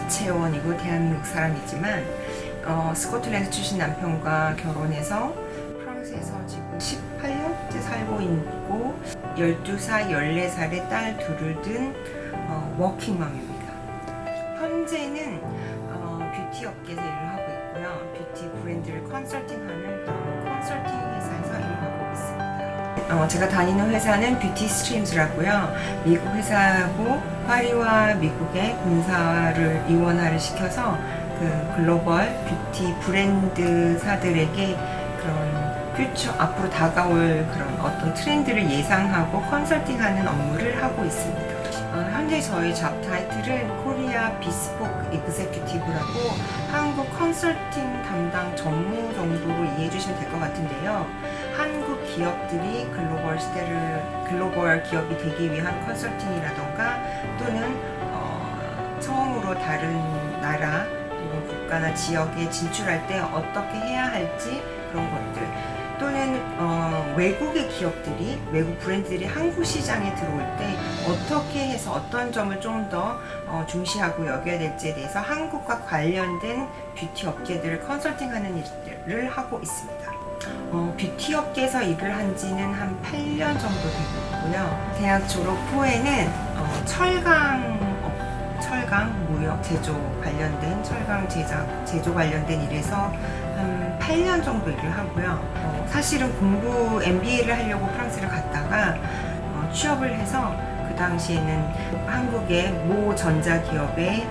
자취회원이고 대한민국 사람이지만 스코틀랜드 출신 남편과 결혼해서 프랑스에서 지금 18년째 살고 있고 12살, 14살의 딸 둘을 둔 워킹맘입니다. 현재는 뷰티 업계에서 일을 하고 있고요. 뷰티 브랜드를 컨설팅하는 그런 컨설팅 회사에서 일하고 있습니다. 제가 다니는 회사는 뷰티 스트림즈라고요. 미국 회사고 파리와 미국의 본사를 이원화를 시켜서 그 글로벌 뷰티 브랜드사들에게 그런 퓨처 앞으로 다가올 그런 어떤 트렌드를 예상하고 컨설팅하는 업무를 하고 있습니다. 현재 저희 잡 타이틀은 코리아 비스포크 에그제큐티브라고 한국 컨설팅 담당 전무 정도로 이해해 주시면 될 것 같은데요. 한국 기업들이 글로벌 기업이 되기 위한 컨설팅이라던가 또는 처음으로 다른 나라 또는 국가나 지역에 진출할 때 어떻게 해야 할지 그런 것들 또는 외국의 기업들이 외국 브랜드들이 한국 시장에 들어올 때 어떻게 해서 어떤 점을 좀 더 중시하고 여겨야 될지에 대해서 한국과 관련된 뷰티 업계들을 컨설팅하는 일들을 하고 있습니다. 뷰티 업계에서 일을 한 지는 한 8년 정도 되고 있고요. 대학 졸업 후에는 철강 무역 제조 관련된 철강 제조 관련된 일에서 한 8년 정도 일을 하고요. 사실은 MBA를 하려고 프랑스를 갔다가 취업을 해서 그 당시에는 한국의 모 전자기업의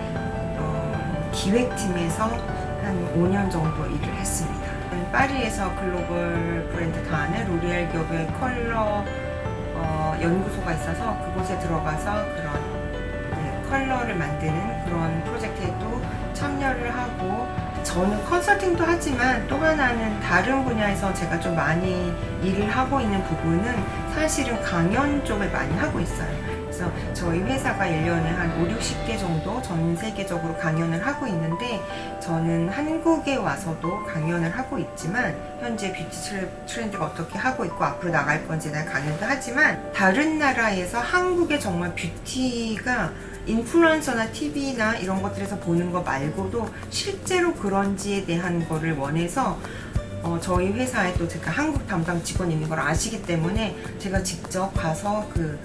기획팀에서 한 5년 정도 일을 했습니다. 파리에서 글로벌 브랜드 다는 로리엘 기업의 컬러 연구소가 있어서 그곳에 들어가서 그런 컬러를 만드는 그런 프로젝트에도 참여를 하고 저는 컨설팅도 하지만 또 하나는 다른 분야에서 제가 좀 많이 일을 하고 있는 부분은 사실은 강연 쪽을 많이 하고 있어요. 그래서 저희 회사가 1년에 한 5, 60개 정도 전 세계적으로 강연을 하고 있는데 저는 한국에 와서도 강연을 하고 있지만 현재 뷰티 트렌드가 어떻게 하고 있고 앞으로 나갈 건지에 대한 강연도 하지만 다른 나라에서 한국의 정말 뷰티가 인플루언서나 TV나 이런 것들에서 보는 거 말고도 실제로 그런지에 대한 거를 원해서 저희 회사에 또 제가 한국 담당 직원이 있는 걸 아시기 때문에 제가 직접 가서 그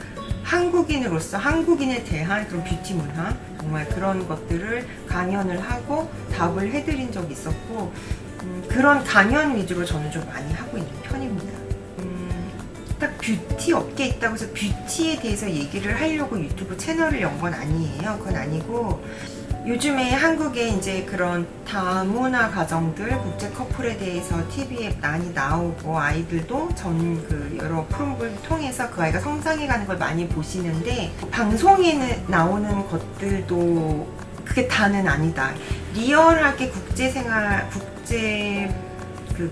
한국인으로서 한국인에 대한 그런 뷰티 문화 정말 그런 것들을 강연을 하고 답을 해드린 적이 있었고 그런 강연 위주로 저는 좀 많이 하고 있는 편입니다. 딱 뷰티 업계에 있다고 해서 뷰티에 대해서 얘기를 하려고 유튜브 채널을 연 건 아니에요. 그건 아니고 요즘에 한국에 이제 그런 다문화 가정들, 국제 커플에 대해서 TV에 많이 나오고 아이들도 그 여러 프로그램을 통해서 그 아이가 성장해가는 걸 많이 보시는데 방송에 나오는 것들도 그게 다는 아니다. 리얼하게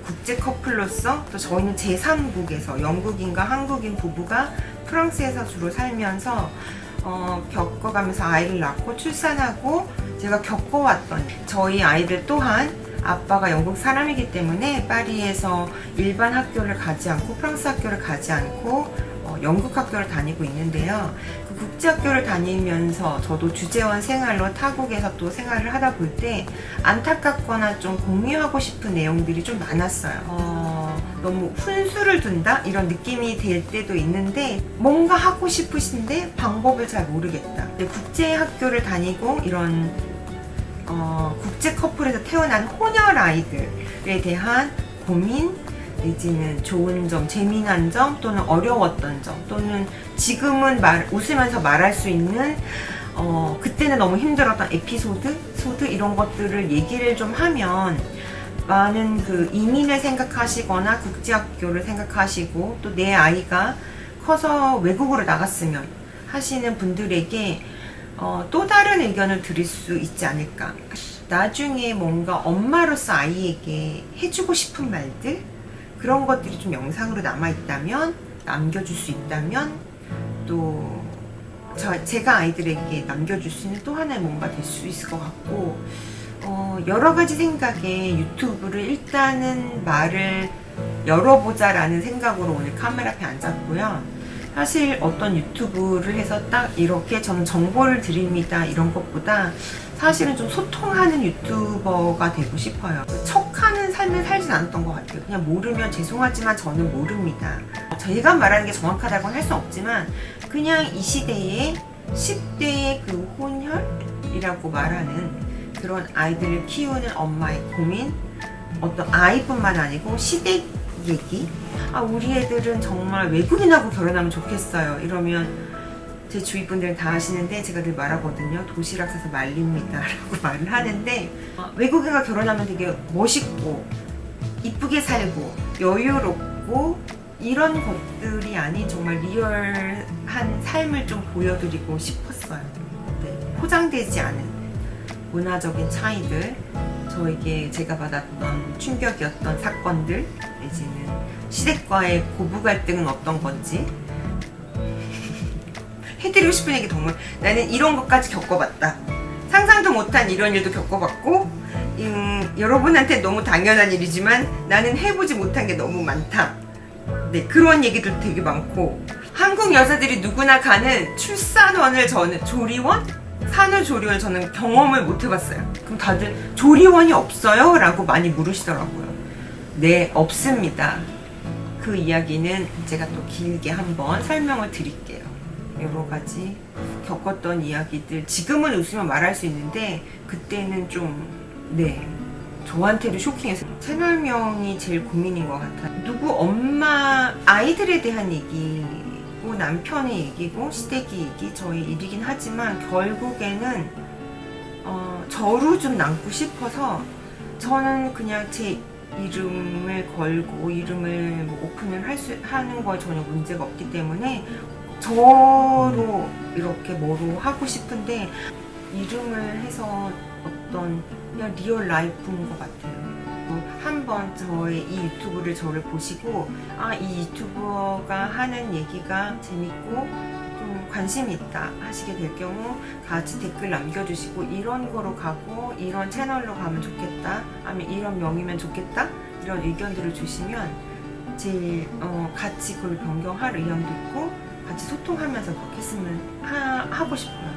국제 커플로서 또 저희는 제3국에서 영국인과 한국인 부부가 프랑스에서 주로 살면서 겪어가면서 아이를 낳고 출산하고 제가 겪어왔던 저희 아이들 또한 아빠가 영국 사람이기 때문에 파리에서 일반 학교를 가지 않고 프랑스 학교를 가지 않고 영국 학교를 다니고 있는데요. 그 국제학교를 다니면서 저도 주재원 생활로 타국에서 또 생활을 하다 볼 때 안타깝거나 좀 공유하고 싶은 내용들이 좀 많았어요. 너무 훈수를 둔다? 이런 느낌이 될 때도 있는데 뭔가 하고 싶으신데 방법을 잘 모르겠다. 국제학교를 다니고 이런 국제 커플에서 태어난 혼혈 아이들에 대한 고민 내지는 좋은 점, 재미난 점 또는 어려웠던 점 또는 지금은 웃으면서 말할 수 있는 그때는 너무 힘들었던 에피소드 이런 것들을 얘기를 좀 하면 많은 그 이민을 생각하시거나 국제학교를 생각하시고 또 내 아이가 커서 외국으로 나갔으면 하시는 분들에게 또 다른 의견을 들을 수 있지 않을까. 나중에 뭔가 엄마로서 아이에게 해주고 싶은 말들 그런 것들이 좀 영상으로 남아있다면 남겨줄 수 있다면 또 제가 아이들에게 남겨줄 수 있는 또 하나의 뭔가 될 수 있을 것 같고 여러 가지 생각에 유튜브를 일단은 말을 열어보자 라는 생각으로 오늘 카메라 앞에 앉았고요. 사실 어떤 유튜브를 해서 딱 이렇게 저는 정보를 드립니다 이런 것보다 사실은 좀 소통하는 유튜버가 되고 싶어요. 척하는 삶을 살진 않았던 것 같아요. 그냥 모르면 죄송하지만 저는 모릅니다. 제가 말하는 게 정확하다고는 할 수 없지만 그냥 이 시대에 10대의 그 혼혈이라고 말하는 그런 아이들을 키우는 엄마의 고민, 어떤 아이뿐만 아니고 시대 얘기. 우리 애들은 정말 외국인하고 결혼하면 좋겠어요. 이러면 제 주위 분들은 다 아시는데 제가 늘 말하거든요. 도시락 싸서 말립니다 라고 말을 하는데, 외국인과 결혼하면 되게 멋있고 이쁘게 살고 여유롭고 이런 것들이 아닌 정말 리얼한 삶을 좀 보여드리고 싶었어요. 네. 포장되지 않은 문화적인 차이들, 저에게 제가 받았던 충격이었던 사건들, 내지는 시댁과의 고부 갈등은 어떤 건지 해드리고 싶은 얘기. 정말 나는 이런 것까지 겪어봤다. 상상도 못한 이런 일도 겪어봤고, 여러분한테 너무 당연한 일이지만 나는 해보지 못한 게 너무 많다. 네, 그런 얘기도 되게 많고, 한국 여자들이 누구나 가는 출산원을 저는 조리원? 산후조리원 저는 경험을 못 해봤어요. 그럼 다들 조리원이 없어요? 라고 많이 물으시더라고요. 네, 없습니다. 그 이야기는 제가 또 길게 한번 설명을 드릴게요. 여러 가지 겪었던 이야기들, 지금은 웃으면 말할 수 있는데 그때는 좀 저한테도 쇼킹했어요. 채널명이 제일 고민인 것 같아요. 누구 엄마, 아이들에 대한 얘기고 남편의 얘기고 시댁의 얘기, 저의 일이긴 하지만 결국에는 저로 좀 남고 싶어서 저는 그냥 제 이름을 걸고 이름을 오픈을 하는 거에 전혀 문제가 없기 때문에 저로 이렇게 뭐로 하고 싶은데, 이름을 해서 어떤 그냥 리얼 라이프인 것 같아요. 한번 저의 이 유튜브를 저를 보시고 이 유튜버가 하는 얘기가 재밌고 좀 관심이 있다 하시게 될 경우 같이 댓글 남겨주시고, 이런 거로 가고 이런 채널로 가면 좋겠다, 아니면 이런 명이면 좋겠다, 이런 의견들을 주시면 제일 같이 그걸 변경할 의향도 있고 같이 소통하면서 그렇게 했으면 하고 싶어요.